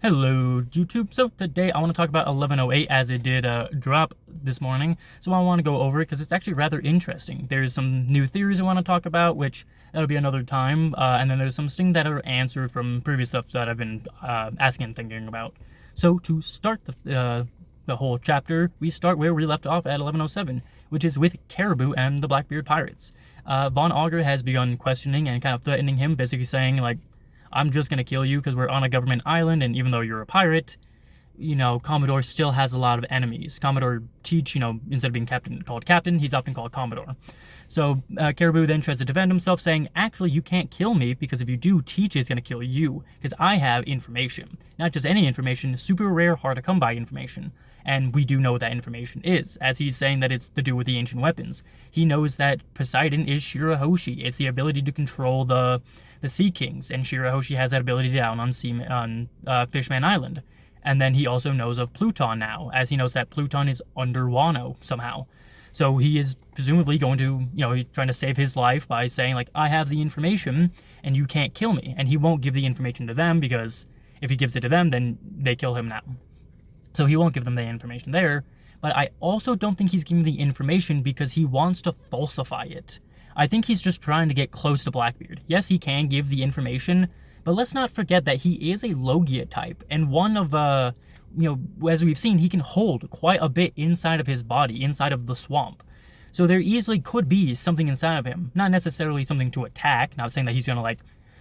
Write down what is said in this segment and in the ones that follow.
Hello YouTube. So today I want to talk about 1108 as it did drop this morning. So I want to go over it because it's actually rather interesting. There's some new theories I want to talk about, which that'll be another time. And then there's some things that are answered from previous stuff that I've been asking and thinking about. So to start the whole chapter, we start where we left off at 1107, which is with Caribou and the Blackbeard pirates. Von Augur has begun questioning and kind of threatening him, basically saying like, I'm just going to kill you because we're on a government island, and even though you're a pirate, Commodore still has a lot of enemies. Commodore Teach, instead of being called captain, he's often called Commodore. So Caribou then tries to defend himself, saying, actually, you can't kill me, because if you do, Teach is going to kill you, because I have information. Not just any information, super rare, hard to come by information. And we do know what that information is, as he's saying that it's to do with the ancient weapons. He knows that Poseidon is Shirahoshi. It's the ability to control the Sea Kings, and Shirahoshi has that ability down on Fishman Island. And then he also knows of Pluton now, as he knows that Pluton is under Wano somehow. So he is presumably going to, he's trying to save his life by saying, like, I have the information, and you can't kill me. And he won't give the information to them, because if he gives it to them, then they kill him now. So he won't give them the information there, but I also don't think he's giving the information because he wants to falsify it. I think he's just trying to get close to Blackbeard. Yes, he can give the information, but let's not forget that he is a Logia type, and one of, as we've seen, he can hold quite a bit inside of his body, inside of the swamp. So there easily could be something inside of him, not necessarily something to attack, not saying that he's gonna,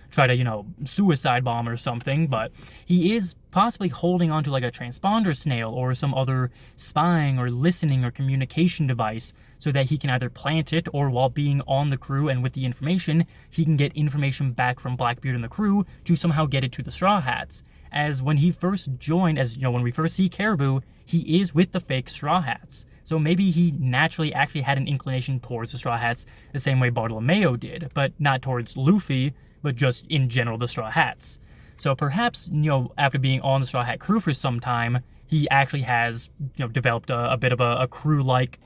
try to, suicide bomb or something, but he is possibly holding onto like a transponder snail or some other spying or listening or communication device so that he can either plant it, or while being on the crew and with the information, he can get information back from Blackbeard and the crew to somehow get it to the Straw Hats. As when he first joined, when we first see Caribou, he is with the fake Straw Hats. So maybe he naturally actually had an inclination towards the Straw Hats the same way Bartolomeo did, but not towards Luffy, but just in general the Straw Hats. So perhaps, after being on the Straw Hat crew for some time, he actually has, developed a bit of a crew-like,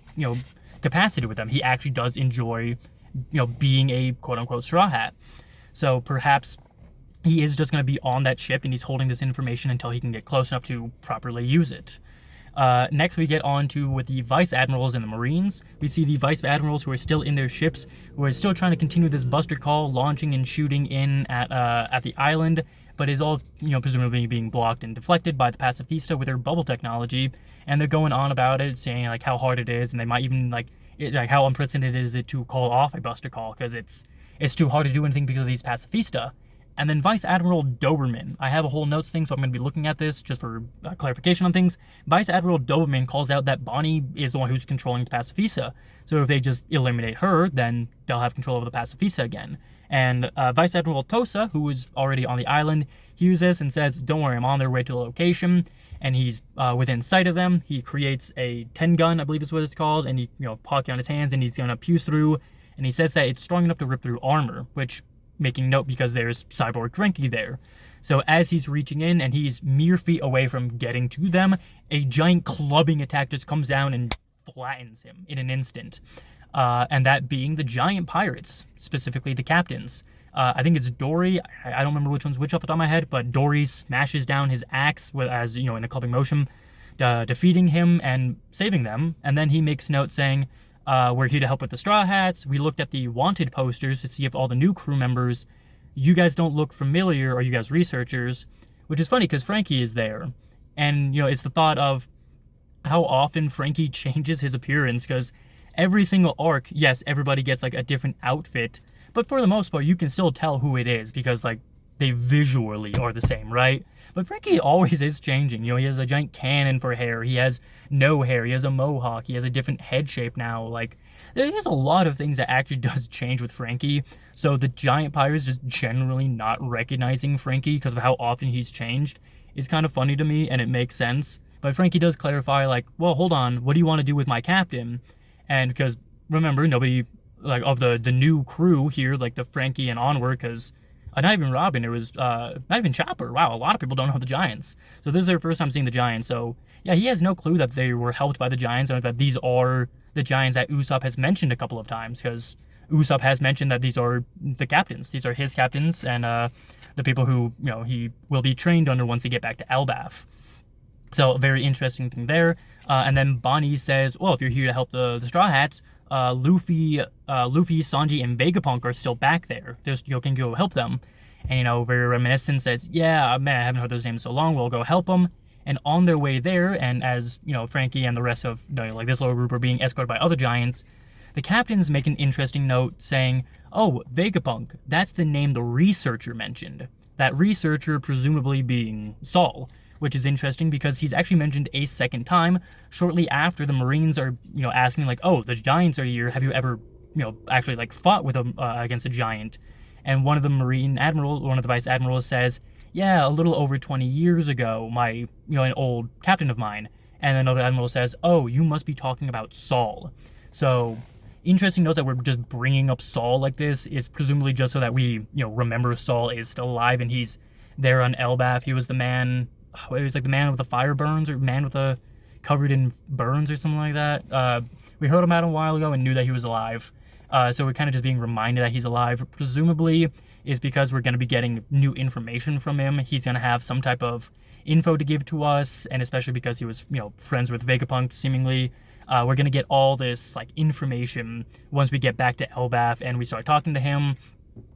capacity with them. He actually does enjoy, being a quote-unquote Straw Hat. So perhaps he is just going to be on that ship and he's holding this information until he can get close enough to properly use it. Next, we get on to with the Vice Admirals and the Marines. We see the Vice Admirals who are still in their ships, who are still trying to continue this Buster Call, launching and shooting in at the island, but is all, presumably being blocked and deflected by the Pacifista with their bubble technology, and they're going on about it, saying, like, how hard it is, and they might even, how unprecedented is it to call off a Buster Call, because it's too hard to do anything because of these Pacifista. And then Vice Admiral Doberman. I have a whole notes thing, so I'm going to be looking at this just for clarification on things. Vice Admiral Doberman calls out that Bonnie is the one who's controlling the Pacifista. So if they just eliminate her, then they'll have control over the Pacifista again. And Vice Admiral Tosa, who is already on the island, hears this and says, don't worry, I'm on their way to the location. And he's within sight of them. He creates a 10 gun, I believe is what it's called, and he, pocket on his hands, and he's going to fuse through. And he says that it's strong enough to rip through armor, which, making note because there's Cyborg Cranky there. So as he's reaching in and he's mere feet away from getting to them, a giant clubbing attack just comes down and flattens him in an instant. And that being the giant pirates, specifically the captains. I think it's Dory. I don't remember which one's which off the top of my head, but Dory smashes down his axe as in a clubbing motion, defeating him and saving them. And then he makes note saying, we're here to help with the Straw Hats. We looked at the wanted posters to see if all the new crew members, you guys don't look familiar, or you guys researchers, which is funny because Frankie is there. And, it's the thought of how often Frankie changes his appearance, because every single arc, yes, everybody gets a different outfit, but for the most part, you can still tell who it is because they visually are the same, right? But Frankie always is changing. He has a giant cannon for hair. He has no hair. He has a mohawk. He has a different head shape now. There's a lot of things that actually does change with Frankie. So the giant pirates just generally not recognizing Frankie because of how often he's changed is kind of funny to me, and it makes sense. But Frankie does clarify, well, hold on, what do you want to do with my captain? And because, remember, nobody, of the new crew here, the Frankie and onward, because not even Robin, it was not even Chopper. Wow, a lot of people don't know the Giants. So this is their first time seeing the Giants. So yeah, he has no clue that they were helped by the Giants, or that these are the Giants that Usopp has mentioned a couple of times, because Usopp has mentioned that these are the captains. These are his captains and the people who he will be trained under once they get back to Elbaf. So a very interesting thing there. And then Bonnie says, well, if you're here to help the Straw Hats, Luffy, Sanji, and Vegapunk are still back there. You can go help them. And, very reminiscent says, yeah, man, I haven't heard those names so long. We'll go help them. And on their way there, and as, Frankie and the rest of, this little group are being escorted by other giants, the captains make an interesting note saying, oh, Vegapunk, that's the name the researcher mentioned. That researcher presumably being Saul, which is interesting because he's actually mentioned a second time shortly after the Marines are, asking like, oh, the giants are here. Have you ever, actually fought with them against a giant? And one of the one of the vice admirals says, yeah, a little over 20 years ago, an old captain of mine. And another admiral says, oh, you must be talking about Saul. So, interesting note that we're just bringing up Saul like this. It's presumably just so that we, remember Saul is still alive and he's there on Elbaf. He was the man, the man with the fire burns or man with the covered in burns or something like that. We heard him out a while ago and knew that he was alive. So we're kind of just being reminded that he's alive. Presumably is because we're going to be getting new information from him. He's going to have some type of info to give to us, and especially because he was, friends with Vegapunk, seemingly. We're going to get all this, information once we get back to Elbaf and we start talking to him.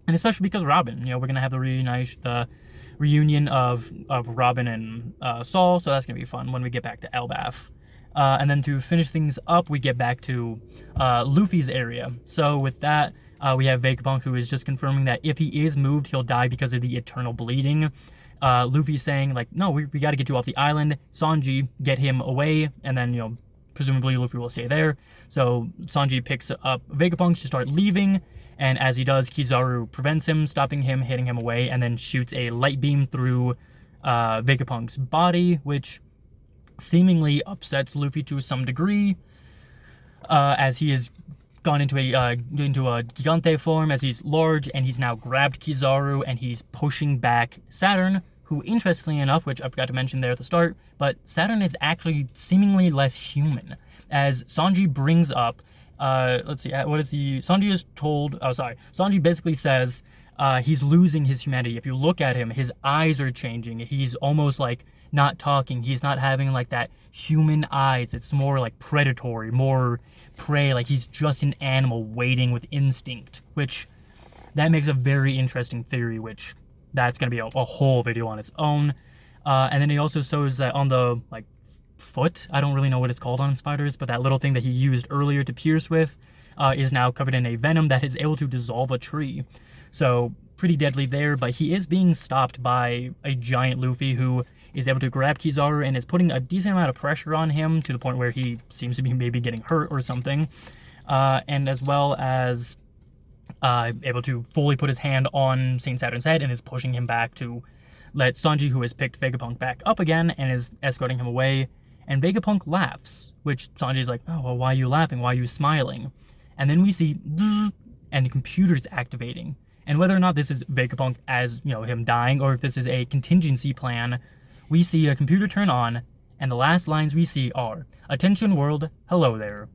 And especially because Robin, we're going to have the reunion of Robin and Saul, so that's going to be fun when we get back to Elbaf. And then to finish things up, we get back to Luffy's area. So with that, we have Vegapunk, who is just confirming that if he is moved, he'll die because of the eternal bleeding. Luffy saying, no, we got to get you off the island. Sanji, get him away, and then, presumably Luffy will stay there. So Sanji picks up Vegapunk to start leaving, and as he does, Kizaru prevents him, stopping him, hitting him away, and then shoots a light beam through Vegapunk's body, which seemingly upsets Luffy to some degree, as he has gone into a Gigante form, as he's large, and he's now grabbed Kizaru, and he's pushing back Saturn, who, interestingly enough, which I forgot to mention there at the start, but Saturn is actually seemingly less human, as Sanji brings up, Sanji basically says he's losing his humanity. If you look at him, his eyes are changing, he's almost not talking, he's not having that human eyes, it's more predatory, more prey, he's just an animal waiting with instinct, which that makes a very interesting theory, which that's going to be a whole video on its own. And then he also shows that on the foot, I don't really know what it's called on spiders, but that little thing that he used earlier to pierce with is now covered in a venom that is able to dissolve a tree. So pretty deadly there, but he is being stopped by a giant Luffy who is able to grab Kizaru and is putting a decent amount of pressure on him to the point where he seems to be maybe getting hurt or something. And as well as able to fully put his hand on Saint Saturn's head and is pushing him back to let Sanji, who has picked Vegapunk back up again and is escorting him away. And Vegapunk laughs, which Sanji's like, oh, well, why are you laughing? Why are you smiling? And then we see bzzz, and the computer's activating. And whether or not this is Vegapunk as, him dying, or if this is a contingency plan, we see a computer turn on, and the last lines we see are, "Attention world, hello there.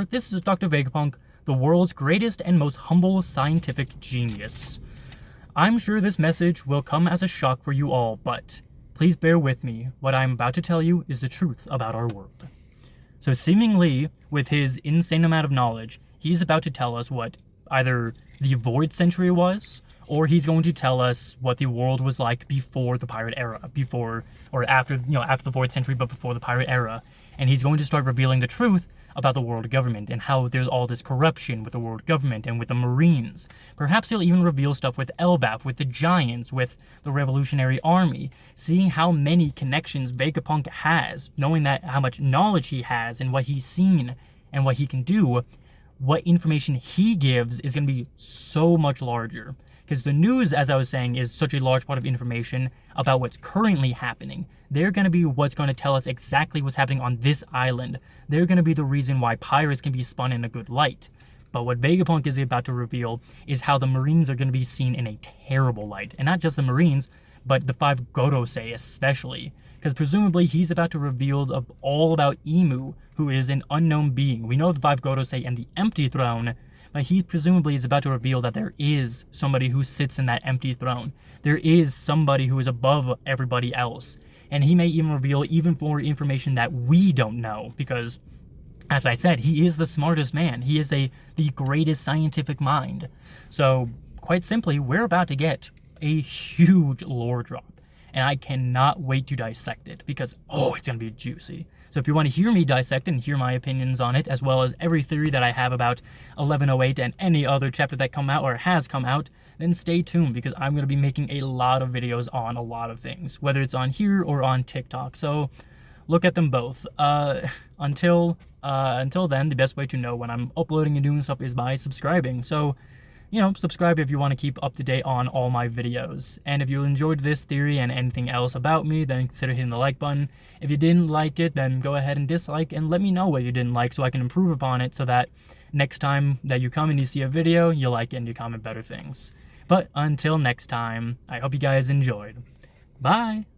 This is Dr. Vegapunk, the world's greatest and most humble scientific genius. I'm sure this message will come as a shock for you all, but please bear with me. What I'm about to tell you is the truth about our world." So seemingly, with his insane amount of knowledge, he's about to tell us what either the Void Century was, or he's going to tell us what the world was like before the Pirate Era, after the Void Century, but before the Pirate Era. And he's going to start revealing the truth about the world government and how there's all this corruption with the world government and with the Marines. Perhaps he'll even reveal stuff with Elbaf, with the Giants, with the Revolutionary Army, seeing how many connections Vegapunk has, knowing that how much knowledge he has and what he's seen and what he can do. What information he gives is going to be so much larger. Because the news, as I was saying, is such a large part of information about what's currently happening. They're going to be what's going to tell us exactly what's happening on this island. They're going to be the reason why pirates can be spun in a good light. But what Vegapunk is about to reveal is how the Marines are going to be seen in a terrible light. And not just the Marines, but the 5 Gorosei especially. Because presumably he's about to reveal all about Imu, who is an unknown being. We know the 5 Gorosei and the Empty Throne, but he presumably is about to reveal that there is somebody who sits in that empty throne. There is somebody who is above everybody else. And he may even reveal even more information that we don't know, because, as I said, he is the smartest man. He is the greatest scientific mind. So, quite simply, we're about to get a huge lore drop. And I cannot wait to dissect it, because, it's going to be juicy. So if you want to hear me dissect it and hear my opinions on it, as well as every theory that I have about 1108 and any other chapter that come out or has come out, then stay tuned, because I'm going to be making a lot of videos on a lot of things, whether it's on here or on TikTok. So look at them both. Until then, the best way to know when I'm uploading and doing stuff is by subscribing. So, subscribe if you want to keep up to date on all my videos. And if you enjoyed this theory and anything else about me, then consider hitting the like button. If you didn't like it, then go ahead and dislike and let me know what you didn't like so I can improve upon it, so that next time that you come and you see a video, you like it and you comment better things. But until next time, I hope you guys enjoyed. Bye!